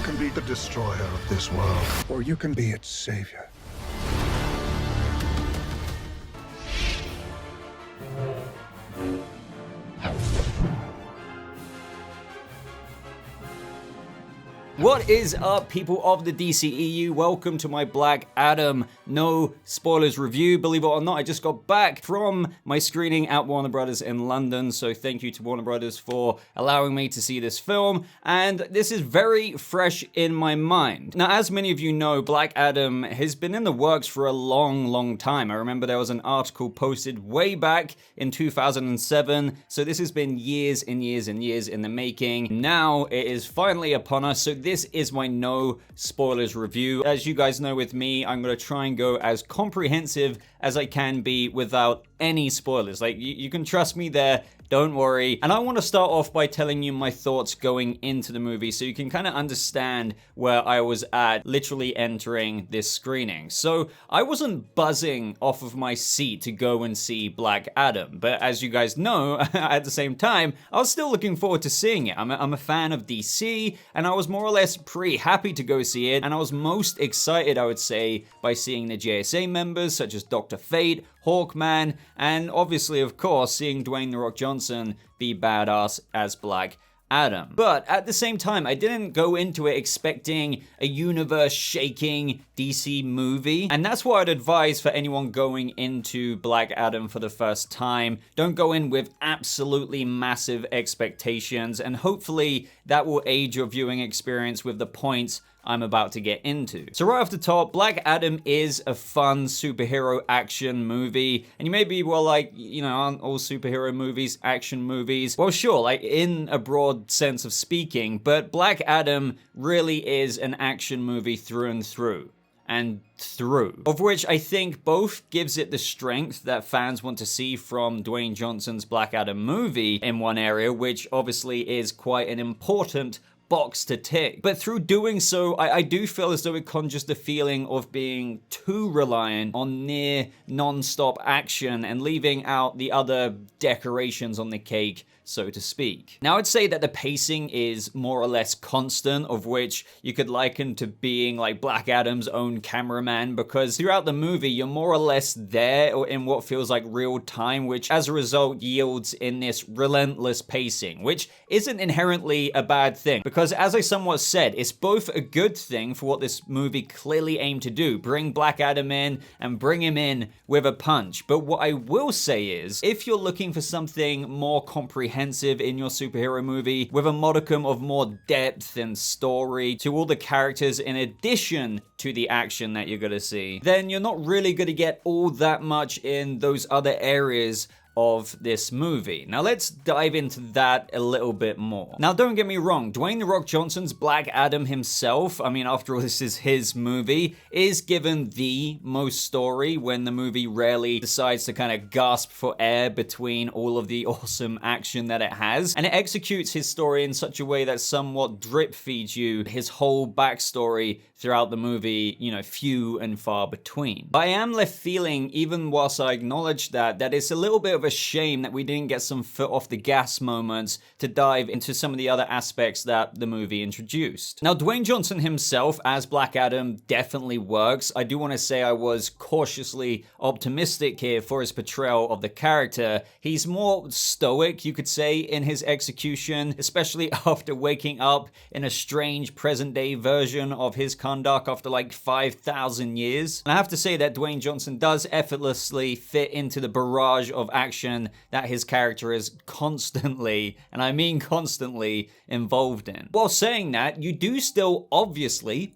can be the destroyer of this world, or you can be its savior. What is up, people of the DCEU? Welcome to my Black Adam no spoilers review. Believe it or not, I just got back from my screening at Warner Brothers in London, so thank you to Warner Brothers for allowing me to see this film, and this is very fresh in my mind. Now, as many of you know, Black Adam has been in the works for a long time. I remember there was an article posted way back in 2007, so this has been years and years and years in the making. Now it is finally upon us, so this is my no spoilers review. As you guys know with me, I'm going to try and go as comprehensive as I can be without any spoilers. Like, you can trust me there. Don't worry. And I want to start off by telling you my thoughts going into the movie so you can kind of understand where I was at literally entering this screening. So I wasn't buzzing off of my seat to go and see Black Adam, but as you guys know, at the same time, I was still looking forward to seeing it. I'm a fan of DC, and I was more or less pretty happy to go see it, and I was most excited, I would say, by seeing the JSA members such as Dr. Fate, Hawkman, and obviously, of course, seeing Dwayne "The Rock" Johnson be badass as Black Adam. But at the same time, I didn't go into it expecting a universe-shaking DC movie, and that's what I'd advise for anyone going into Black Adam for the first time. Don't go in with absolutely massive expectations, and hopefully that will aid your viewing experience with the points I'm about to get into. So right off the top, Black Adam is a fun superhero action movie. And you may be, well, like, you know, aren't all superhero movies action movies? Well, sure, like in a broad sense of speaking, but Black Adam really is an action movie through and through. Of which I think both gives it the strength that fans want to see from Dwayne Johnson's Black Adam movie in one area, which obviously is quite an important box to tick. But through doing so, I do feel as though it conjures the feeling of being too reliant on near non-stop action and leaving out the other decorations on the cake, so to speak. Now, I'd say that the pacing is more or less constant, of which you could liken to being like Black Adam's own cameraman, because throughout the movie, you're more or less there or in what feels like real time, which as a result yields in this relentless pacing, which isn't inherently a bad thing, because as I somewhat said, it's both a good thing for what this movie clearly aimed to do, bring Black Adam in and bring him in with a punch. But what I will say is, if you're looking for something more comprehensive in your superhero movie, with a modicum of more depth and story to all the characters in addition to the action that you're gonna see, then you're not really gonna get all that much in those other areas of this movie. Now let's dive into that a little bit more. Now don't get me wrong, Dwayne "The Rock" Johnson's Black Adam himself, I mean, after all, this is his movie, is given the most story when the movie rarely decides to kind of gasp for air between all of the awesome action that it has. And it executes his story in such a way that somewhat drip feeds you his whole backstory throughout the movie, you know, few and far between. But I am left feeling, even whilst I acknowledge that it's a little bit of a shame that we didn't get some foot off the gas moments to dive into some of the other aspects that the movie introduced. Now, Dwayne Johnson himself as Black Adam definitely works. I do want to say I was cautiously optimistic here for his portrayal of the character. He's more stoic, you could say, in his execution, especially after waking up in a strange present-day version of his Kahndaq after like 5,000 years. And I have to say that Dwayne Johnson does effortlessly fit into the barrage of action that his character is constantly, and I mean constantly, involved in. While saying that, you do still obviously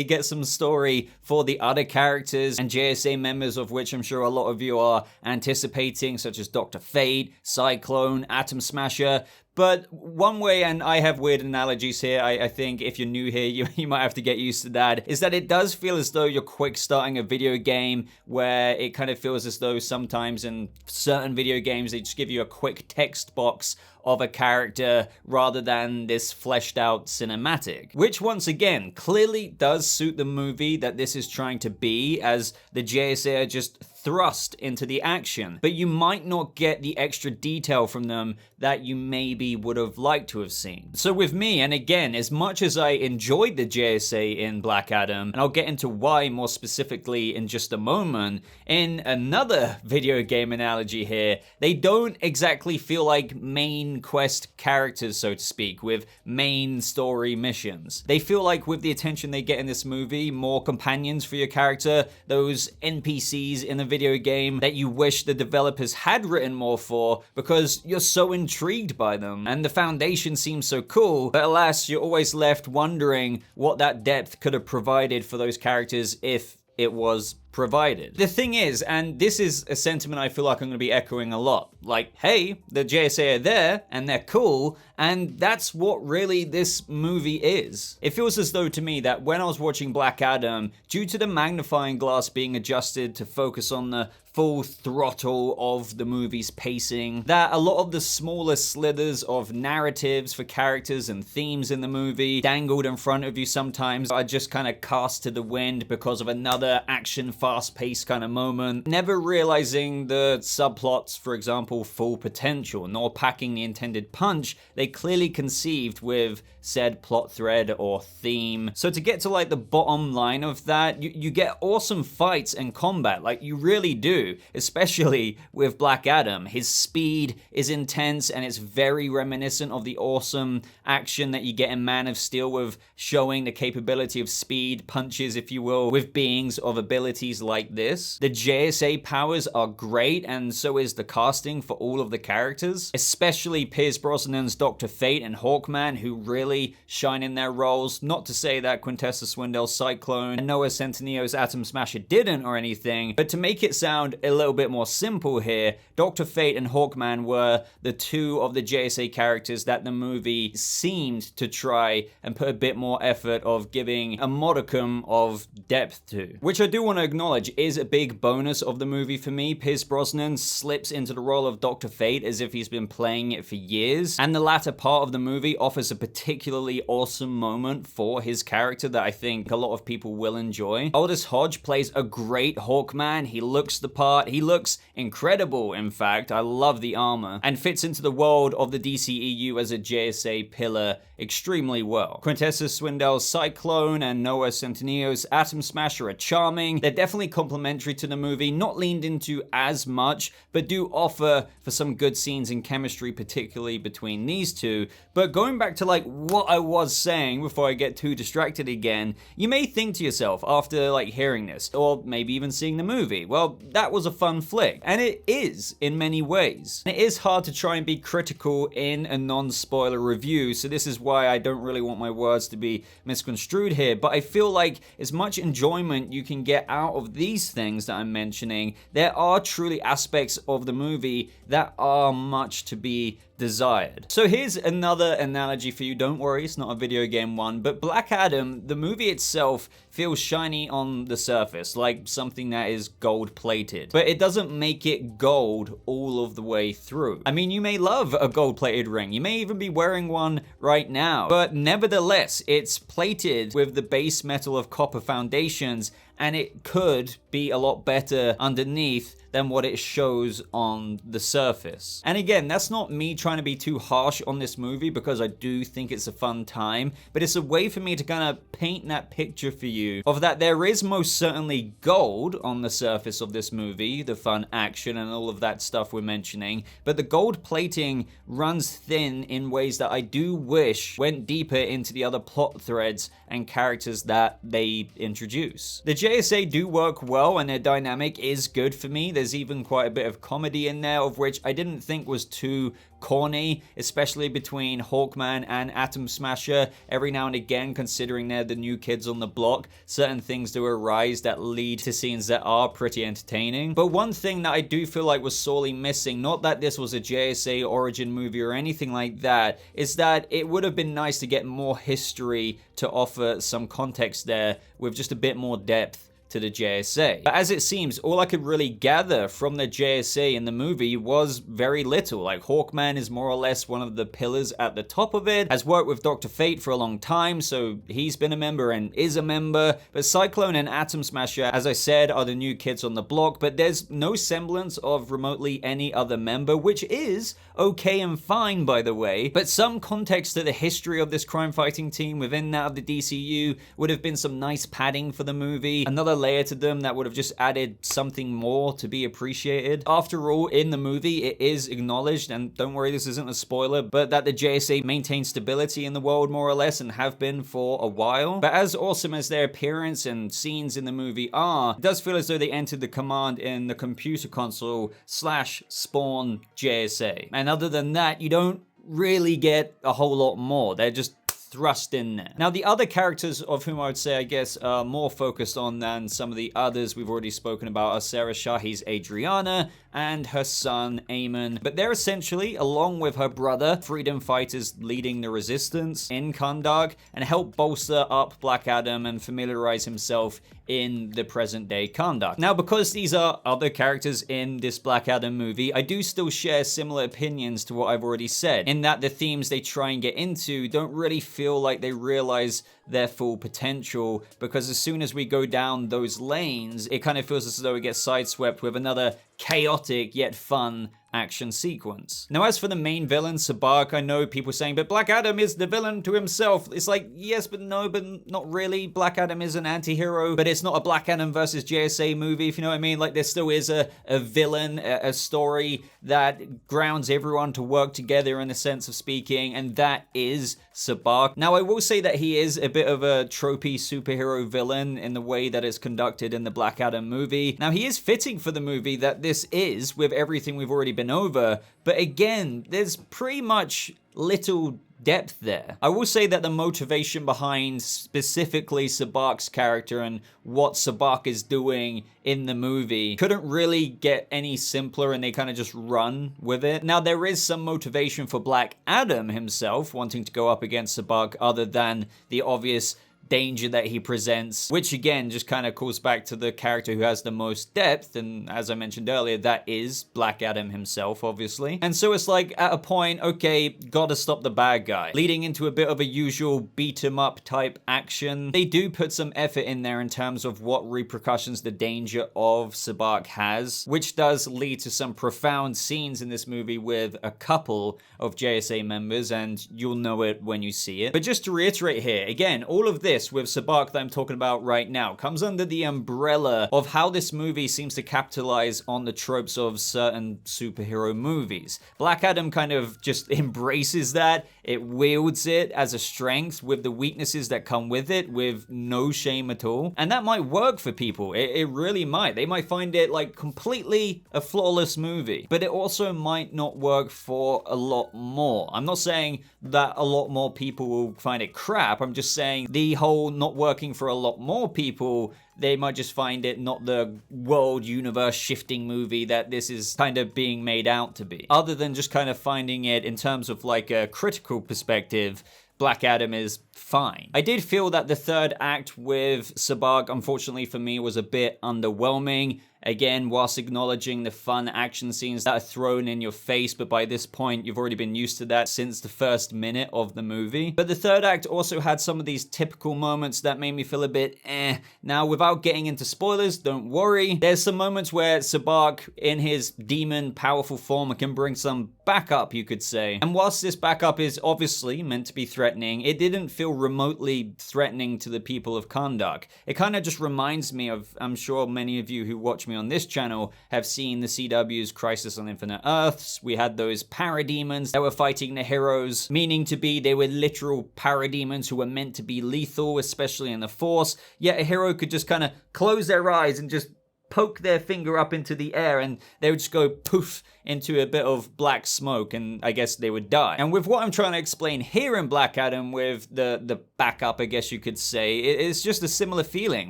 get some story for the other characters and JSA members, of which I'm sure a lot of you are anticipating, such as Dr. Fate, Cyclone, Atom Smasher. But one way, and I have weird analogies here, I think if you're new here, you might have to get used to that, is that it does feel as though you're quick starting a video game, where it kind of feels as though sometimes in certain video games, they just give you a quick text box of a character rather than this fleshed out cinematic, which once again clearly does suit the movie that this is trying to be, as the JSA are just thrust into the action, but you might not get the extra detail from them that you maybe would have liked to have seen. So with me, and again, as much as I enjoyed the JSA in Black Adam, and I'll get into why more specifically in just a moment, in another video game analogy here, they don't exactly feel like main quest characters, so to speak, with main story missions. They feel like with the attention they get in this movie, more companions for your character, those NPCs in the video game that you wish the developers had written more for because you're so intrigued by them. And the foundation seems so cool, but alas, you're always left wondering what that depth could have provided for those characters if it was provided. The thing is, and this is a sentiment I feel like I'm going to be echoing a lot, like, hey, the JSA are there and they're cool, and that's what really this movie is. It feels as though to me that when I was watching Black Adam, due to the magnifying glass being adjusted to focus on the full throttle of the movie's pacing, that a lot of the smaller slithers of narratives for characters and themes in the movie dangled in front of you sometimes are just kind of cast to the wind because of another action fast-paced kind of moment, never realizing the subplots, for example, full potential, nor packing the intended punch they clearly conceived with said plot thread or theme. So to get to like the bottom line of that, you get awesome fights and combat, like you really do, especially with Black Adam. His speed is intense and it's very reminiscent of the awesome action that you get in Man of Steel, with showing the capability of speed punches, if you will, with beings of abilities like this. The JSA powers are great, and so is the casting for all of the characters, especially Pierce Brosnan's Dr. Fate and Hawkman, who really shine in their roles. Not to say that Quintessa Swindell's Cyclone and Noah Centineo's Atom Smasher didn't or anything, but to make it sound a little bit more simple here, Dr. Fate and Hawkman were the two of the JSA characters that the movie seemed to try and put a bit more effort of giving a modicum of depth to, which I do want to acknowledge is a big bonus of the movie for me. Pierce Brosnan slips into the role of Dr. Fate as if he's been playing it for years, and the latter part of the movie offers a particularly awesome moment for his character that I think a lot of people will enjoy. Aldous Hodge plays a great Hawkman. He looks the part. He looks incredible, in fact. I love the armor, and fits into the world of the DCEU as a JSA pillar extremely well. Quintessa Swindell's Cyclone and Noah Centineo's Atom Smasher are charming. They're definitely complementary to the movie, not leaned into as much, but do offer for some good scenes and chemistry, particularly between these two. But going back to like what I was saying before I get too distracted again, you may think to yourself after like hearing this, or maybe even seeing the movie, well, that was a fun flick. And it is in many ways. It is hard to try and be critical in a non-spoiler review, so this is why I don't really want my words to be misconstrued here, but I feel like as much enjoyment you can get out of these things that I'm mentioning, there are truly aspects of the movie that are much to be desired. So here's another analogy for you. Don't worry, it's not a video game one, but Black Adam, the movie itself, feels shiny on the surface, like something that is gold plated, but it doesn't make it gold all of the way through. I mean, you may love a gold plated ring, you may even be wearing one right now, but nevertheless, it's plated with the base metal of copper foundations, and it could be a lot better underneath than what it shows on the surface. And again, that's not me trying to be too harsh on this movie, because I do think it's a fun time, but it's a way for me to kind of paint that picture for you of that there is most certainly gold on the surface of this movie, the fun action and all of that stuff we're mentioning, but the gold plating runs thin in ways that I do wish went deeper into the other plot threads and characters that they introduce. The JSA do work well, and their dynamic is good for me. There's even quite a bit of comedy in there, of which I didn't think was too corny, especially between Hawkman and Atom Smasher. Every now and again, considering they're the new kids on the block, certain things do arise that lead to scenes that are pretty entertaining. But one thing that I do feel like was sorely missing, not that this was a JSA origin movie or anything like that, is that it would have been nice to get more history to offer some context there with just a bit more depth to the JSA. But as it seems, all I could really gather from the JSA in the movie was very little. Like, Hawkman is more or less one of the pillars at the top of it, has worked with Dr. Fate for a long time, so he's been a member and is a member. But Cyclone and Atom Smasher, as I said, are the new kids on the block, but there's no semblance of remotely any other member, which is okay and fine, by the way. But some context to the history of this crime-fighting team within that of the DCU would have been some nice padding for the movie, another layer to them that would have just added something more to be appreciated. After all, in the movie, it is acknowledged, and don't worry, this isn't a spoiler, but that the JSA maintains stability in the world more or less and have been for a while. But as awesome as their appearance and scenes in the movie are, it does feel as though they entered the command in the computer console / Spawn JSA. And other than that, you don't really get a whole lot more. They're just thrust in there. Now, the other characters of whom I would say, I guess, are more focused on than some of the others we've already spoken about are Sarah Shahi's Adriana and her son, Eamon. But they're essentially, along with her brother, freedom fighters leading the resistance in Kahndaq and help bolster up Black Adam and familiarize himself in the present day Kahndaq. Now, because these are other characters in this Black Adam movie, I do still share similar opinions to what I've already said, in that the themes they try and get into don't really feel like they realize their full potential, because as soon as we go down those lanes, it kind of feels as though it gets sideswept with another chaotic yet fun action sequence. Now, as for the main villain, Sabbac, I know people saying, but Black Adam is the villain to himself. It's like, yes, but no, but not really. Black Adam is an anti-hero, but it's not a Black Adam versus JSA movie, if you know what I mean. Like, there still is a villain, a story that grounds everyone to work together in a sense of speaking, and that is Sabbac. Now, I will say that he is a bit of a tropey superhero villain in the way that it's conducted in the Black Adam movie. Now, he is fitting for the movie that this is, with everything we've already been over, but again, there's pretty much little depth there. I will say that the motivation behind specifically Sabbac's character and what Sabbac is doing in the movie couldn't really get any simpler, and they kind of just run with it. Now, there is some motivation for Black Adam himself wanting to go up against Sabbac other than the obvious danger that he presents, which again just kind of calls back to the character who has the most depth, and as I mentioned earlier, that is Black Adam himself, obviously. And so it's like, at a point, okay, gotta stop the bad guy, leading into a bit of a usual beat 'em up type action. They do put some effort in there in terms of what repercussions the danger of Sabbac has, which does lead to some profound scenes in this movie with a couple of JSA members, and you'll know it when you see it. But just to reiterate here, again, all of this with Sabbac that I'm talking about right now comes under the umbrella of how this movie seems to capitalize on the tropes of certain superhero movies. Black Adam kind of just embraces that. It wields it as a strength with the weaknesses that come with it, with no shame at all. And that might work for people. It really might. They might find it like completely a flawless movie. But it also might not work for a lot more. I'm not saying that a lot more people will find it crap. I'm just saying the whole not working for a lot more people, they might just find it not the world universe shifting movie that this is kind of being made out to be. Other than just kind of finding it in terms of like a critical perspective, Black Adam is fine. I did feel that the third act with Sabbac, unfortunately for me, was a bit underwhelming. Again, whilst acknowledging the fun action scenes that are thrown in your face, but by this point, you've already been used to that since the first minute of the movie. But the third act also had some of these typical moments that made me feel a bit eh. Now, without getting into spoilers, don't worry. There's some moments where Sabbac, in his demon powerful form, can bring some backup, you could say. And whilst this backup is obviously meant to be threatening, it didn't feel remotely threatening to the people of Kahndaq. It kind of just reminds me of, I'm sure many of you who watch me on this channel have seen the CW's Crisis on Infinite Earths. We had those parademons that were fighting the heroes, meaning to be they were literal parademons who were meant to be lethal, especially in the Force, yet a hero could just kind of close their eyes and just poke their finger up into the air and they would just go poof into a bit of black smoke, and I guess they would die. And with what I'm trying to explain here in Black Adam, with the backup, I guess you could say, it's just a similar feeling,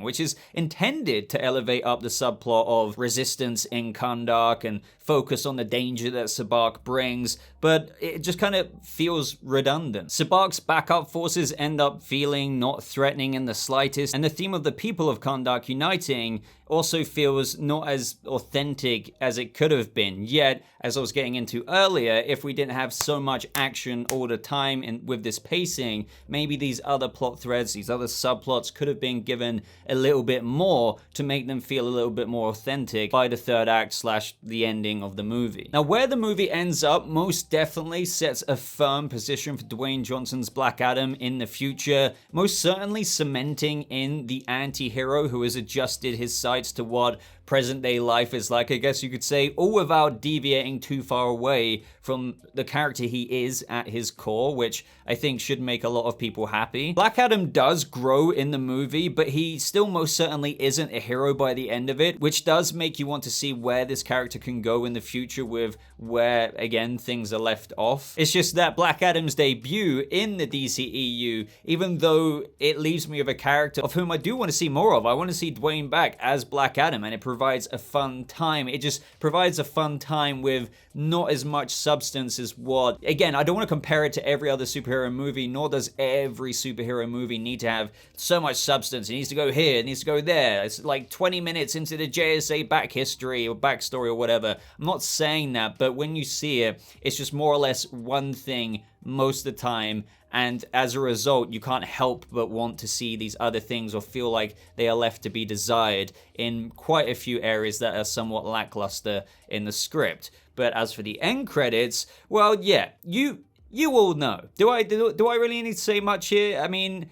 which is intended to elevate up the subplot of resistance in Kahndaq and focus on the danger that Sabbac brings, but it just kind of feels redundant. Sabac's backup forces end up feeling not threatening in the slightest, and the theme of the people of Kahndaq uniting also feels not as authentic as it could have been. Yet, as I was getting into earlier, if we didn't have so much action all the time and with this pacing, maybe these other plot threads, these other subplots could have been given a little bit more to make them feel a little bit more authentic by the third act / the ending of the movie. Now, where the movie ends up most definitely sets a firm position for Dwayne Johnson's Black Adam in the future, most certainly cementing in the anti-hero who has adjusted his sights to what present day life is like, I guess you could say, all without deviating too far away from the character he is at his core, which I think should make a lot of people happy. Black Adam does grow in the movie, but he still most certainly isn't a hero by the end of it, which does make you want to see where this character can go in the future with where, again, things are left off. It's just that Black Adam's debut in the DCEU, even though it leaves me with a character of whom I do want to see more of, I want to see Dwayne back as Black Adam, and it provides a fun time. It just provides a fun time with not as much substance as what, again, I don't want to compare it to every other superhero movie, nor does every superhero movie need to have so much substance. It needs to go here, it needs to go there. It's like 20 minutes into the JSA back history or backstory or whatever. I'm not saying that, but when you see it, it's just more or less one thing most of the time, and as a result, you can't help but want to see these other things or feel like they are left to be desired in quite a few areas that are somewhat lackluster in the script. But as for the end credits, well, yeah, you all know. Do I really need to say much here? I mean,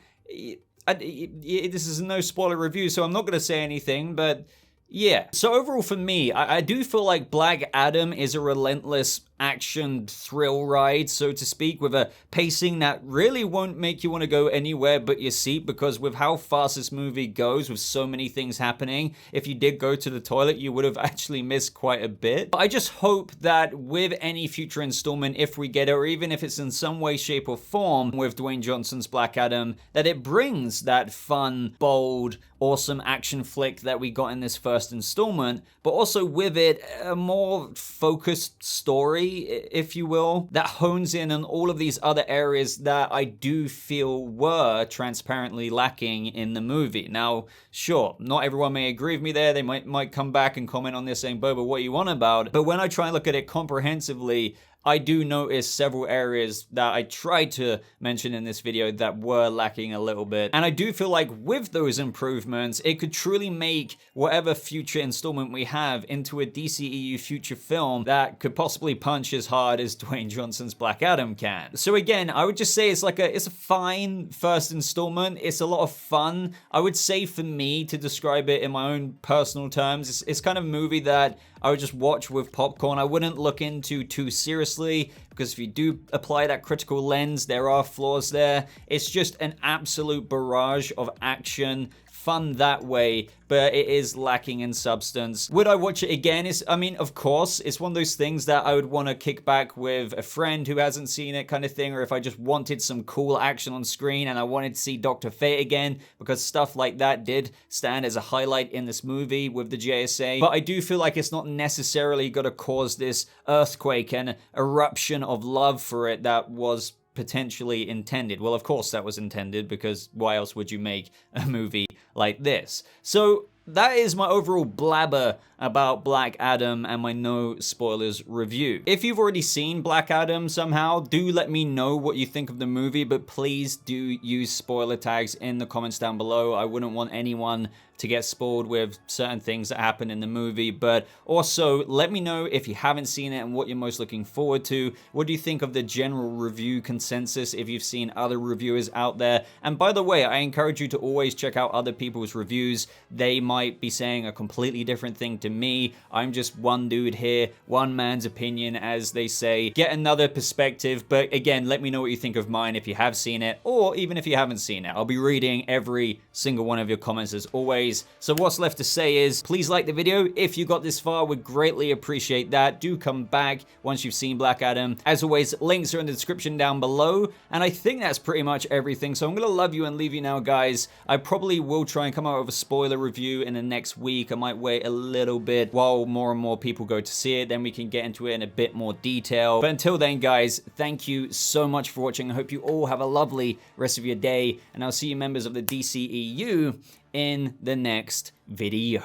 this is no spoiler review, so I'm not going to say anything, but yeah. So overall for me, I do feel like Black Adam is a relentless action thrill ride, so to speak, with a pacing that really won't make you want to go anywhere but your seat, because with how fast this movie goes, with so many things happening, if you did go to the toilet, you would have actually missed quite a bit. But I just hope that with any future installment, if we get it, or even if it's in some way, shape, or form with Dwayne Johnson's Black Adam, that it brings that fun, bold, awesome action flick that we got in this first installment, but also with it a more focused story, if you will, that hones in on all of these other areas that I do feel were transparently lacking in the movie. Now, sure, not everyone may agree with me there. They might come back and comment on this saying, Boba, what are you on about? But when I try and look at it comprehensively, I do notice several areas that I tried to mention in this video that were lacking a little bit. And I do feel like with those improvements, it could truly make whatever future installment we have into a DCEU future film that could possibly punch as hard as Dwayne Johnson's Black Adam can. So again, I would just say it's a fine first installment. It's a lot of fun. I would say for me, to describe it in my own personal terms, it's kind of a movie that I would just watch with popcorn. I wouldn't look into too seriously, because if you do apply that critical lens, there are flaws there. It's just an absolute barrage of action, fun that way, but it is lacking in substance. Would I watch it again? I mean, of course, it's one of those things that I would want to kick back with a friend who hasn't seen it kind of thing, or if I just wanted some cool action on screen and I wanted to see Dr. Fate again, because stuff like that did stand as a highlight in this movie with the JSA. But I do feel like it's not necessarily got to cause this earthquake and eruption of love for it that was potentially intended. Well, of course that was intended, because why else would you make a movie like this? So that is my overall blabber about Black Adam and my no spoilers review. If you've already seen Black Adam somehow, do let me know what you think of the movie, but please do use spoiler tags in the comments down below. I wouldn't want anyone to get spoiled with certain things that happen in the movie. But also, let me know if you haven't seen it and what you're most looking forward to. What do you think of the general review consensus, if you've seen other reviewers out there? And by the way, I encourage you to always check out other people's reviews. They might be saying a completely different thing to me. I'm just one dude here, one man's opinion, as they say. Get another perspective, but again, let me know what you think of mine if you have seen it, or even if you haven't seen it. I'll be reading every single one of your comments as always. So what's left to say is, please like the video if you got this far, would greatly appreciate that. Do come back once you've seen Black Adam. As always, links are in the description down below, and I think that's pretty much everything. So I'm gonna love you and leave you now, guys. I probably will try and come out with a spoiler review in the next week. I might wait a little bit while more and more people go to see it, then we can get into it in a bit more detail. But until then, guys, thank you so much for watching. I hope you all have a lovely rest of your day, and I'll see you members of the DCEU in the next video.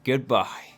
Goodbye.